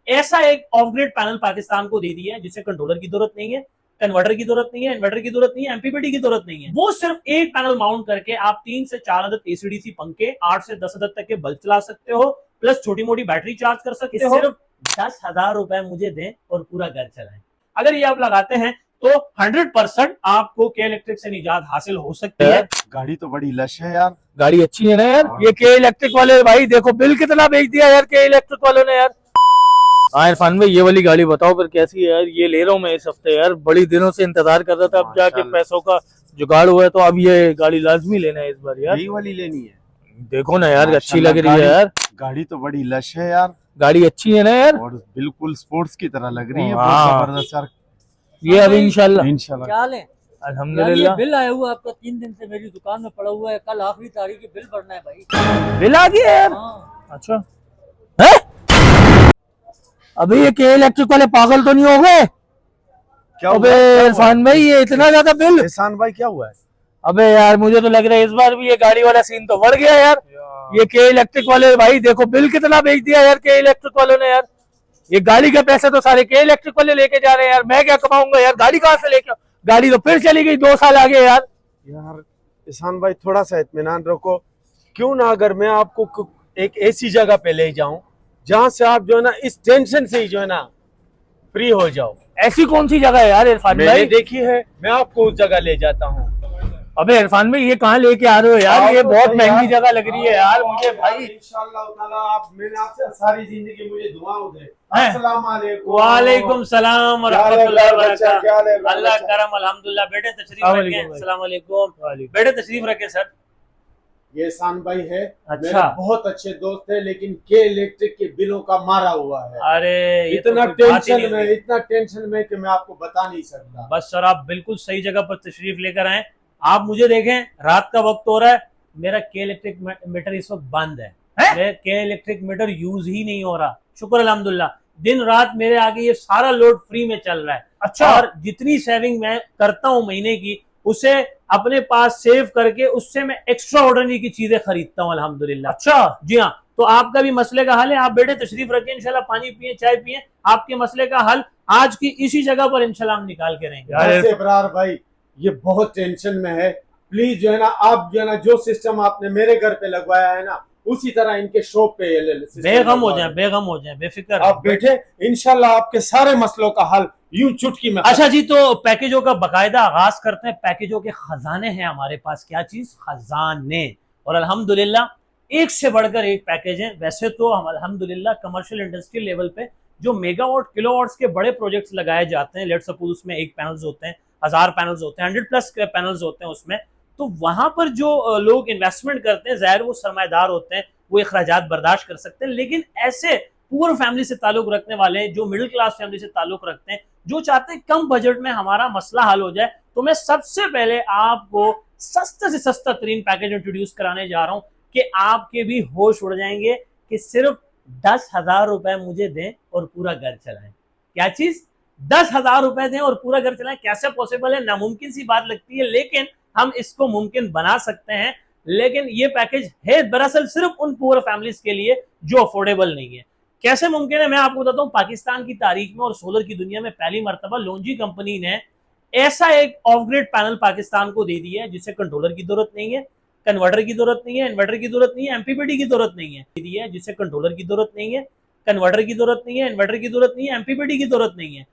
ऐसा एक of grid panel Pakistan को दे दिया है जिसे कंट्रोलर की जरूरत नहीं है, कन्वर्टर की जरूरत नहीं है, इन्वर्टर की जरूरत नहीं है, एमपीपीटी की जरूरत नहीं है। वो सिर्फ एक पैनल माउंट करके आप 3 से 4 अदद एसीडीसी पंखे, 8 से 10 अदद तक के बल्ब चला सकते हो, प्लस छोटी मोटी बैटरी चार्ज कर सकते हो। सिर्फ 10,000 रुपए मुझे दें और पूरा घर चलाएं। अगर ये आप लगाते हैं तो 100% आपको के इलेक्ट्रिक से निजात हासिल हो सकती है। गाड़ी तो बड़ी लश है यार, गाड़ी अच्छी है ना यार। ये के इलेक्ट्रिक वाले भाई देखो बिल कितना बेच दिया यार के इलेक्ट्रिक वालों ने यार। हाँ इरफान भाई ये वाली गाड़ी बताओ फिर कैसी है यार। ये ले रहा हूँ मैं इस हफ्ते यार, बड़ी दिनों से इंतजार कर रहा था, अब जाके पैसों का जुगाड़ हुआ है तो अब ये गाड़ी लाजमी लेना है इस बार यार। यही वाली लेनी है। देखो ना यार अच्छी लग रही है यार। गाड़ी तो बड़ी लश है यार, गाड़ी अच्छी है ना यार, और बिल्कुल स्पोर्ट्स की तरह लग रही है। हाँ। बहुत जबरदस्त यार। ये अब इंशाल्लाह क्या लें? अल्हम्दुलिल्लाह। बिल आया हुआ आपका 3 दिन से मेरी दुकान में पड़ा हुआ है, कल आखिरी तारीख है, बिल भरना है भाई। बिल आ गया यार। हाँ। अच्छा है? अबे ये के इलेक्ट्रिक वाले पागल तो नहीं हो गए? क्या अबे इरफान भाई ये इतना ज्यादा बिल? एहसान भाई क्या हुआ है? अबे यार मुझे तो लग रहा है इस बार भी ये गाड़ी वाला सीन तो बढ़ गया यार। ये के इलेक्ट्रिक वाले भाई देखो बिल कितना बेच दिया यार के इलेक्ट्रिक वालों ने यार। ये गाड़ी के पैसे तो सारे के इलेक्ट्रिक वाले लेके जा रहे हैं यार, मैं क्या कमाऊंगा यार, गाड़ी कहाँ से लेके? गाड़ी तो फिर चली गई 2 साल आगे यार। यार एहसान भाई थोड़ा सा इत्मीनान रखो, क्यों ना अगर मैं आपको एक ऐसी जगह पे ले जाऊं जहां से आप जो है ना इस टेंशन से ही जो है ना फ्री हो जाओ। ऐसी कौन सी जगह है यार इरफान मैंने भाई? देखी है, मैं आपको उस जगह ले जाता हूँ। अबे इरफान भाई ये कहाँ लेके आ रहे हो यार? ये बहुत महंगी जगह लग रही है यार मुझे भाई। इंशाअल्लाह ताला आप मैंने आपसे सारी जिंदगी मुझे दुआओं दे। हैं? अस्सलाम वालेकुम। वालेकुम सलाम व क्या हाल है रहमतुल्लाहि व बच्चा, क्या हाल है बरकातहू। अल्लाह बच्चा? करम अल्हम्दुलिल्लाह। बेटे तशरीफ अस्सलाम रखें। वालेकुम भाई। अस्सलाम वालेकुम। बेटे तशरीफ रखें सर। ये एहसान भाई है, अच्छा। मेरे बहुत अच्छे दोस्त है, लेकिन के इलेक्ट्रिक के बिलों का मारा हुआ है। अरे ये इतना तो कोई बात ही नहीं टेंशन में, हुई। इतना टेंशन में कि मैं आपको बता नहीं सकता। बस सर आप बिल्कुल सही जगह पर तशरीफ लेकर आए। आप मुझे देखें, रात का वक्त हो रहा है, मेरा के इलेक्ट्रिक मीटर इस वक्त बंद है। के इलेक्ट्रिक मीटर यूज ही नहीं हो रहा, शुक्र अल्हम्दुलिल्लाह। दिन रात मेरे आगे ये सारा लोड फ्री में चल रहा है। अच्छा। और जितनी सेविंग मैं करता हूँ महीने की, उसे अपने पास सेव करके उससे मैं एक्स्ट्रा ऑर्डिनरी की चीजें खरीदता हूँ अल्हम्दुलिल्लाह। अच्छा जी हाँ, तो आपका भी मसले का हल है। आप बेटे तशरीफ रखें, इंशाल्लाह पानी पिए, चाय पिए, आपके मसले का हल आज की इसी जगह पर इंशाल्लाह हम निकाल के रहेंगे। वैसे इब्रार भाई ये बहुत टेंशन में है, प्लीज जो है ना आप जो है ना जो सिस्टम आपने मेरे घर पे लगवाया है ना उसी तरह इनके शॉप पे बेगम हो जाए, बेगम हो जाए, बेफिक्र आप बैठे, इंशाल्लाह आपके सारे मसलों का हल यूं चुटकी में। अच्छा जी, तो पैकेजों का बकायदा आगाज करते हैं। पैकेजों के खजाने हैं हमारे पास। क्या चीज? खजाने। और अल्हम्दुलिल्लाह एक से बढ़कर एक पैकेज है। वैसे तो हम अल्हम्दुलिल्लाह कमर्शियल इंडस्ट्रियल लेवल पे जो मेगावाट किलोवाट्स के बड़े प्रोजेक्ट्स लगाए जाते हैं, लेट्स सपोज उसमें 1 पैनल्स होते हैं, 1000 पैनल्स होते हैं, 100+ पैनल्स होते हैं उसमें, तो वहां पर जो लोग इन्वेस्टमेंट करते हैं, जाहिर वो सरमाएदार होते हैं, वो अखराजात बर्दाश्त कर सकते हैं। लेकिन ऐसे पुअर फैमिली से ताल्लुक रखने वाले, जो मिडिल क्लास फैमिली से ताल्लुक रखते हैं, जो चाहते हैं कम बजट में हमारा मसला हल हो जाए, तो मैं सबसे पहले आपको सस्ते से सस्ता तरीन पैकेज इंट्रोड्यूस कराने जा रहा हूं कि आपके भी होश उड़ जाएंगे कि सिर्फ 10,000 रुपए मुझे दें और पूरा घर चलाएं। क्या चीज? 10,000 रुपए दें और पूरा घर चलाएं। कैसे पॉसिबल है? नामुमकिन सी बात लगती है, लेकिन हम इसको मुमकिन बना सकते हैं। लेकिन ये पैकेज है दरअसल सिर्फ उन पुअर फैमिलीज के लिए जो अफोर्डेबल नहीं है। कैसे मुमकिन है मैं आपको बताता हूं। पाकिस्तान की तारीख में और सोलर की दुनिया में पहली मर्तबा लोन्जी कंपनी ने ऐसा एक ऑफ ग्रिड पैनल पाकिस्तान को दे दिया है जिसे कंट्रोलर की जरूरत नहीं है, कन्वर्टर की जरूरत नहीं है, इन्वर्टर की जरूरत नहीं है, एमपीपीटी की जरूरत नहीं है। दिया है जिसे कंट्रोलर की जरूरत नहीं है, कन्वर्टर की जरूरत नहीं है, इन्वर्टर की जरूरत नहीं है, एमपीपीटी की जरूरत नहीं है।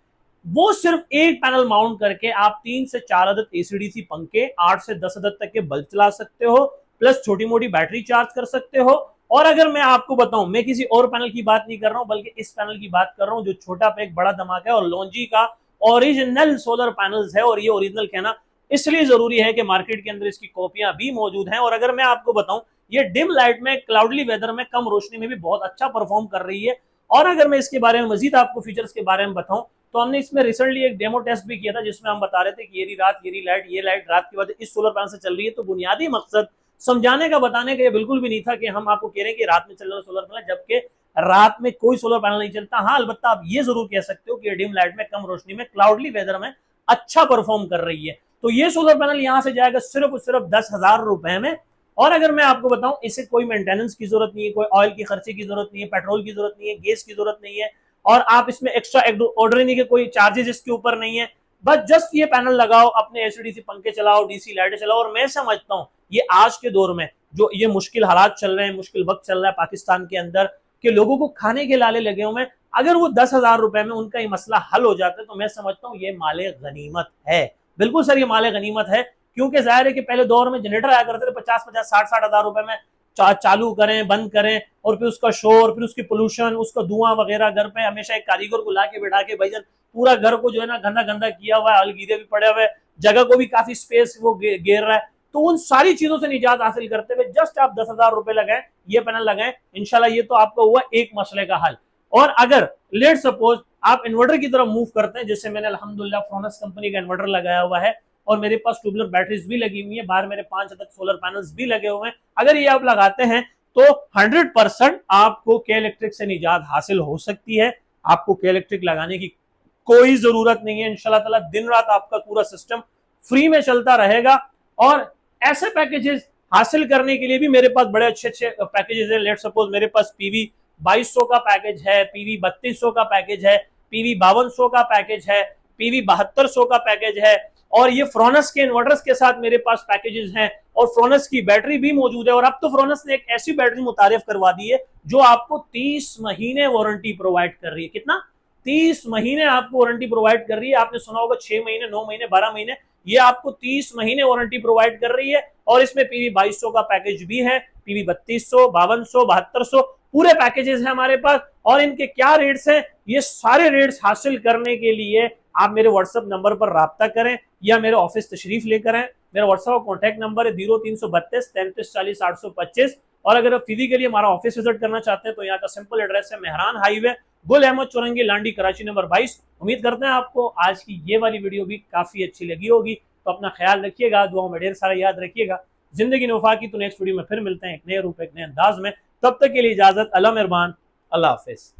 वो सिर्फ एक पैनल माउंट करके आप 3 से 4 अदद एसीडीसी पंखे, 8 से 10 अदद तक के बल्ब चला सकते हो, प्लस छोटी मोटी बैटरी चार्ज कर सकते हो। और अगर मैं आपको बताऊं, मैं किसी और पैनल की बात नहीं कर रहा हूं, बल्कि इस पैनल की बात कर रहा हूं जो छोटा पैक बड़ा धमाका है और लोन्जी का ओरिजिनल सोलर पैनल्स है। और ये ओरिजिनल कहना इसलिए जरूरी है कि मार्केट के अंदर इसकी कॉपियां भी मौजूद हैं। और अगर मैं आपको बताऊं, ये डिम लाइट में, क्लाउडली वेदर में, कम रोशनी में भी बहुत अच्छा परफॉर्म कर रही है। और अगर मैं इसके बारे में मजीद आपको फीचर्स के बारे में बताऊं, तो हमने इसमें रिसेंटली एक डेमो टेस्ट भी किया था जिसमें हम बता रहे थे कि ये लाइट रात की वजह इस सोलर पैनल से चल रही है। तो बुनियादी मकसद समझाने का, बताने का ये बिल्कुल भी नहीं था कि हम आपको कह रहे हैं कि रात में चल रहा सोलर पैनल, जबकि रात में कोई सोलर पैनल नहीं चलता। हाँ, अलबत्ता आप ये जरूर कह सकते हो कि डिम लाइट में, कम रोशनी में, क्लाउडली वेदर में अच्छा परफॉर्म कर रही है। तो ये सोलर पैनल यहां से जाएगा सिर्फ और सिर्फ 10,000 रुपए में। और अगर मैं आपको बताऊं, इसे कोई मेंटेनेंस की जरूरत नहीं है, कोई ऑयल की खर्चे की जरूरत नहीं है, पेट्रोल की जरूरत नहीं है, गैस की जरूरत नहीं है। और आप इसमें एक्स्ट्रा ऑर्डिनरी के कोई चार्जेस इसके ऊपर नहीं है। बस जस्ट ये पैनल लगाओ, अपने एसीडीसी पंखे चलाओ, डीसी लाइटें चलाओ। और मैं समझता हूँ ये आज के दौर में जो ये मुश्किल हालात चल रहे हैं, मुश्किल वक्त चल रहा है पाकिस्तान के अंदर, कि लोगों को खाने के लाले लगे हुए हैं, अगर वो 10,000 रुपए में उनका ये मसला हल हो जाता है तो मैं समझता हूँ ये माले गनीमत है। बिल्कुल सर, ये माले गनीमत है, क्योंकि जाहिर है कि पहले दौर में जनरेटर आया करते थे 50-50, 60-60 हजार रुपए में चालू करें, बंद करें, और फिर उसका शोर, फिर उसकी पोल्यूशन, उसका धुआं वगैरह। घर पे हमेशा एक कारीगर को ला के बैठा के भाईजान पूरा घर को जो है ना गंदा गंदा किया हुआ है, अलगीरे भी पड़े हुए, जगह को भी काफी स्पेस वो घेर रहा है। तो उन सारी चीजों से निजात हासिल करते हुए जस्ट आप 10,000 रुपए लगाएं, ये पैनल लगाएं, इंशाल्लाह ये तो आपका हुआ एक मसले का हल। और अगर लेट सपोज आप इन्वर्टर की तरफ मूव करते हैं, जैसे मैंने अल्हम्दुलिल्लाह फ्रोनस कंपनी का इन्वर्टर लगाया हुआ है और मेरे पास ट्यूबुलर बैटरीज भी लगी हुई है, बाहर मेरे 5 तक सोलर पैनल्स भी लगे हुए हैं, अगर ये आप लगाते हैं तो 100% आपको के इलेक्ट्रिक से निजात हासिल हो सकती है। आपको के इलेक्ट्रिक लगाने की कोई जरूरत नहीं है। इंशाल्लाह ताला दिन रात आपका पूरा सिस्टम फ्री में चलता रहेगा। और ऐसे पैकेजेस हासिल करने के लिए भी मेरे पास बड़े अच्छे अच्छे पैकेजेस हैं। लेट सपोज मेरे पास पीवी 2200 का पैकेज है, पीवी 3200 का पैकेज है, पीवी 5200 का पैकेज है, पीवी 7200 का पैकेज है, और ये फ्रोनस के इन्वर्टर्स के साथ मेरे पास पैकेजेस हैं, और फ्रोनस की बैटरी भी मौजूद है। और अब तो फ्रोनस ने एक ऐसी बैटरी मुतारिफ करवा दी है जो आपको 30 महीने वारंटी प्रोवाइड कर रही है। कितना? 30 महीने आपको वारंटी प्रोवाइड कर रही है। आपने सुना होगा 6 महीने, 9 महीने, 12 महीने, ये आपको 30 महीने वारंटी प्रोवाइड कर रही है। और इसमें पीवी 2200 का पैकेज भी है, पीवी 3200, 5200, 7200 पूरे पैकेजेस हैं हमारे पास। और इनके क्या रेट्स हैं, ये सारे रेट्स हासिल करने के लिए आप मेरे व्हाट्सएप नंबर पर राब्ता करें या मेरे ऑफिस तशरीफ लेकर आएं। मेरा व्हाट्सएप का कॉन्टैक्ट नंबर है 0332 33 40 825। और अगर आप फिजिकली हमारा ऑफिस विजिट करना चाहते हैं तो यहाँ का सिंपल एड्रेस है मेहरान हाईवे, गुल अहमद चौरंगी, लांडी, कराची नंबर 22। उम्मीद करते हैं आपको आज की ये वाली वीडियो भी काफी अच्छी लगी होगी। तो अपना ख्याल रखिएगा, दुआओं में ढेर सारा याद रखिएगा। जिंदगी ने वफा की। तो नेक्स्ट वीडियो में फिर मिलते हैं एक नए रूप, एक नए अंदाज में। तब तक के लिए इजाजत, अल्लाह मेहरबान, अल्लाह हाफिज।